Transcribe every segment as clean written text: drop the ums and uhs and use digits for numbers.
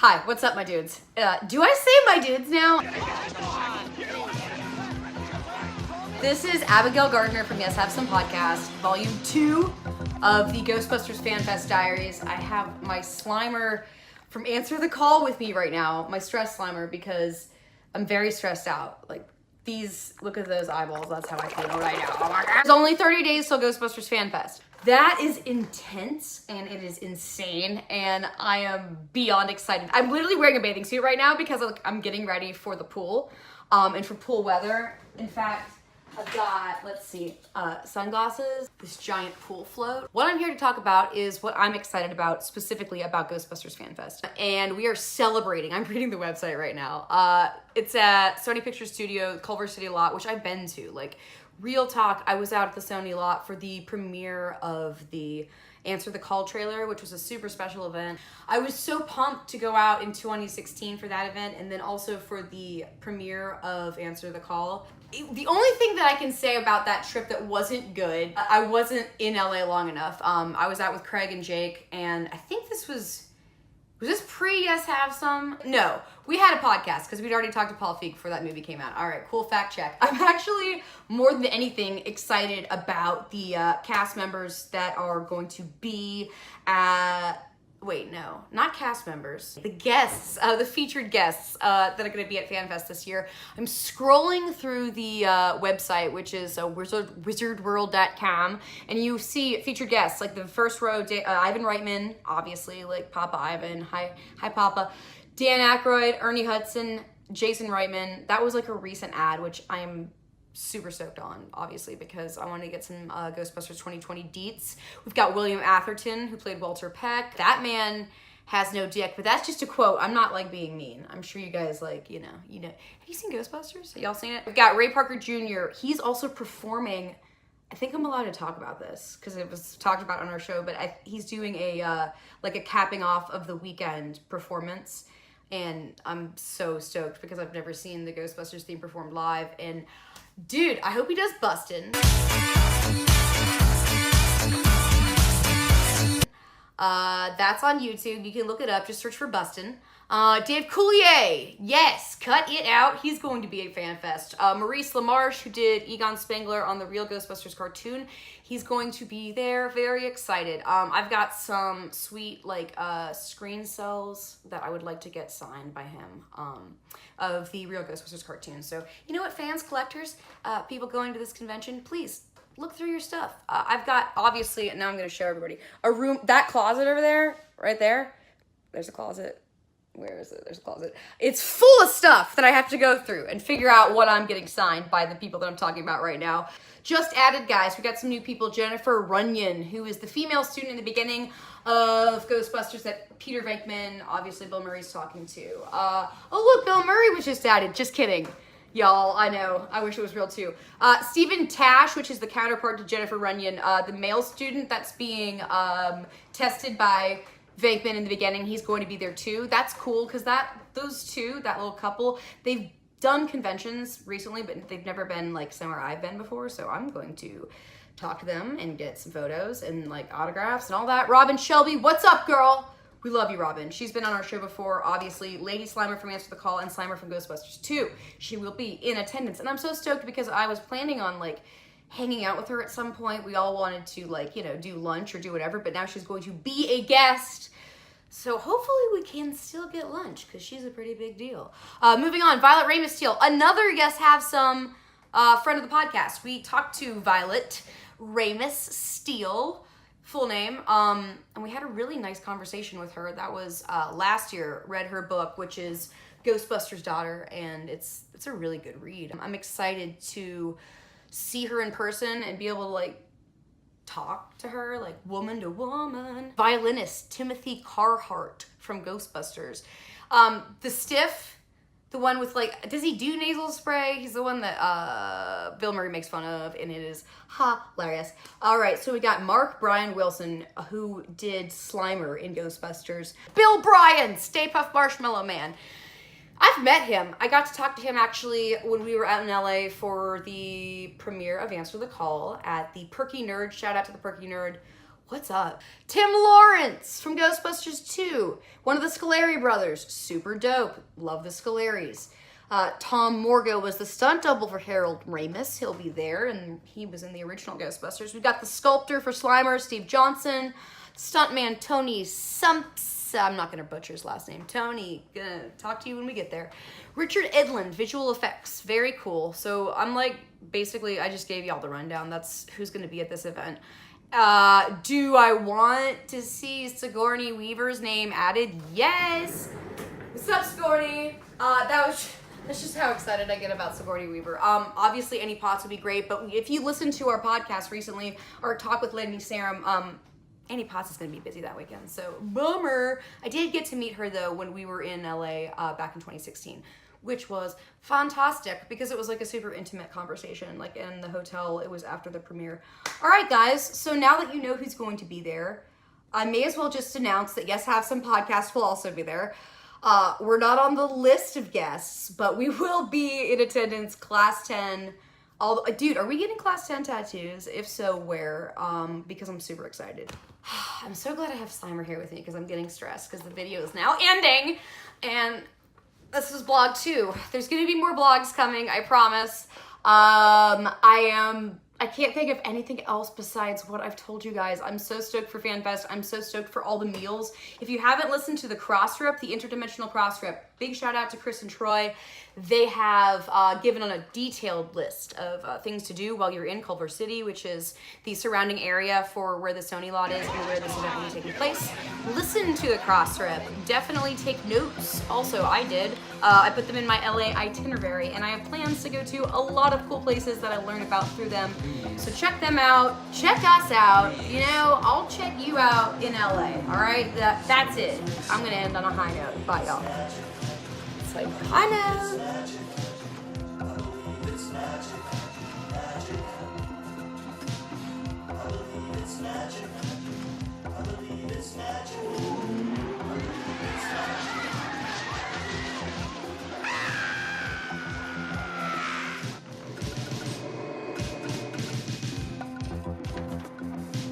Hi, what's up, my dudes? Do I say my dudes now? This is Abigail Gardner from Yes Have Some Podcast, Volume 2 of the Ghostbusters Fan Fest Diaries. I have my Slimer from Answer the Call with me right now, my stress Slimer, because I'm very stressed out. Like, look at those eyeballs, that's how I feel right now. Oh my God. There's only 30 days till Ghostbusters Fan Fest. That is intense and it is insane and I am beyond excited. I'm literally wearing a bathing suit right now because I'm getting ready for the pool and for pool weather. In fact, I've got, let's see, sunglasses, this giant pool float. What I'm here to talk about is what I'm excited about, specifically about Ghostbusters Fan Fest. And we are celebrating, I'm reading the website right now. It's at Sony Pictures Studio, Culver City lot, which I've been to. Like, real talk, I was out at the Sony lot for the premiere of the Answer the Call trailer, which was a super special event. I was so pumped to go out in 2016 for that event and then also for the premiere of Answer the Call. The only thing that I can say about that trip that wasn't good, I wasn't in LA long enough. I was out with Craig and Jake, and I think this was this pre Yes Have Some? No, we had a podcast because we'd already talked to Paul Feig before that movie came out. All right, cool fact check. I'm actually, more than anything, excited about the cast members that are going to be at, wait, no, not cast members. The guests, the featured guests that are going to be at FanFest this year. I'm scrolling through the website, which is wizardworld.com, and you see featured guests, like the first row, Ivan Reitman, obviously, like Papa Ivan, hi Papa, Dan Aykroyd, Ernie Hudson, Jason Reitman. That was like a recent ad, which I'm super stoked on, obviously, because I want to get some Ghostbusters 2020 deets. We've got William Atherton, who played Walter Peck. That man has no dick, but that's just a quote. I'm not like being mean. I'm sure you guys like, you know. Have you seen Ghostbusters? Y'all seen it? We've got Ray Parker Jr. He's also performing. I think I'm allowed to talk about this because it was talked about on our show, but he's doing a like a capping off of the weekend performance. And I'm so stoked because I've never seen the Ghostbusters theme performed live. And dude, I hope he does Bustin'. That's on YouTube. You can look it up. Just search for Bustin'. Dave Coulier, yes, cut it out. He's going to be at FanFest. Maurice LaMarche, who did Egon Spengler on the Real Ghostbusters cartoon, he's going to be there. Very excited. I've got some sweet screen cells that I would like to get signed by him of the Real Ghostbusters cartoon. So you know what, fans, collectors, people going to this convention, please look through your stuff. I've got, obviously, now I'm going to show everybody, a room, that closet over there, right there, there's a closet. Where is it? There's a closet. It's full of stuff that I have to go through and figure out what I'm getting signed by the people that I'm talking about right now. Just added, guys, we got some new people. Jennifer Runyon, who is the female student in the beginning of Ghostbusters that Peter Venkman, obviously Bill Murray's talking to. Oh, look, Bill Murray was just added. Just kidding. Y'all, I know. I wish it was real too. Stephen Tash, which is the counterpart to Jennifer Runyon, the male student that's being tested by Venkman in the beginning, he's going to be there too. That's cool because those two, that little couple, they've done conventions recently, but they've never been like somewhere I've been before. So I'm going to talk to them and get some photos and like autographs and all that. Robin Shelby, what's up, girl? We love you, Robin. She's been on our show before, obviously. Lady Slimer from Answer the Call and Slimer from Ghostbusters 2. She will be in attendance. And I'm so stoked because I was planning on like hanging out with her at some point. We all wanted to like, do lunch or do whatever, but now she's going to be a guest. So hopefully we can still get lunch because she's a pretty big deal. Moving on, Violet Ramis-Steele, another Yes Have Some friend of the podcast. We talked to Violet Ramis-Steele, full name, and we had a really nice conversation with her. That was last year. Read her book, which is Ghostbusters' Daughter, and it's a really good read. I'm excited to see her in person and be able to like talk to her like woman to woman. Violinist Timothy Carhart from Ghostbusters. The Stiff, the one with like, does he do nasal spray? He's the one that Bill Murray makes fun of, and it is hilarious. All right, so we got Mark Brian Wilson, who did Slimer in Ghostbusters. Bill Bryan, Stay Puft Marshmallow Man. I've met him. I got to talk to him actually when we were out in LA for the premiere of Answer the Call at the Perky Nerd. Shout out to the Perky Nerd. What's up? Tim Lawrence from Ghostbusters 2. One of the Scoleri brothers. Super dope. Love the Scolaris. Tom Morgo was the stunt double for Harold Ramis. He'll be there, and he was in the original Ghostbusters. We've got the sculptor for Slimer, Steve Johnson. Stuntman Tony Sumps. I'm not going to butcher his last name. Tony, gonna talk to you when we get there. Richard Edlund, visual effects. Very cool. So I'm like, basically, I just gave y'all the rundown. That's who's going to be at this event. Do I want to see Sigourney Weaver's name added? Yes. What's up, Sigourney? That's just how excited I get about Sigourney Weaver. Obviously, Annie Potts would be great, but if you listened to our podcast recently, our talk with Lenny Sarum, Annie Potts is going to be busy that weekend, so bummer. I did get to meet her, though, when we were in LA back in 2016. Which was fantastic because it was like a super intimate conversation, like in the hotel. It was after the premiere. All right, guys. So now that you know who's going to be there, I may as well just announce that Yes Have Some Podcast will also be there. We're not on the list of guests, but we will be in attendance. Class 10. Dude, are we getting Class 10 tattoos? If so, where? Because I'm super excited. I'm so glad I have Slimer here with me because I'm getting stressed because the video is now ending. And this is vlog 2. There's gonna be more vlogs coming, I promise. I can't think of anything else besides what I've told you guys. I'm so stoked for Fan Fest. I'm so stoked for all the meals. If you haven't listened to the cross rip, the interdimensional cross rip, big shout out to Chris and Troy. They have given on a detailed list of things to do while you're in Culver City, which is the surrounding area for where the Sony lot is and where this event will be taking place. Listen to the cross rip. Definitely take notes. Also, I did. I put them in my LA itinerary, and I have plans to go to a lot of cool places that I learned about through them. So check them out. Check us out. You know, I'll check you out in LA. All right? That's it. I'm going to end on a high note. Bye, y'all. It's like, high note.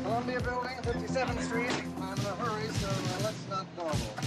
Columbia Building, 57th Street. I'm in a hurry, so let's not dawdle.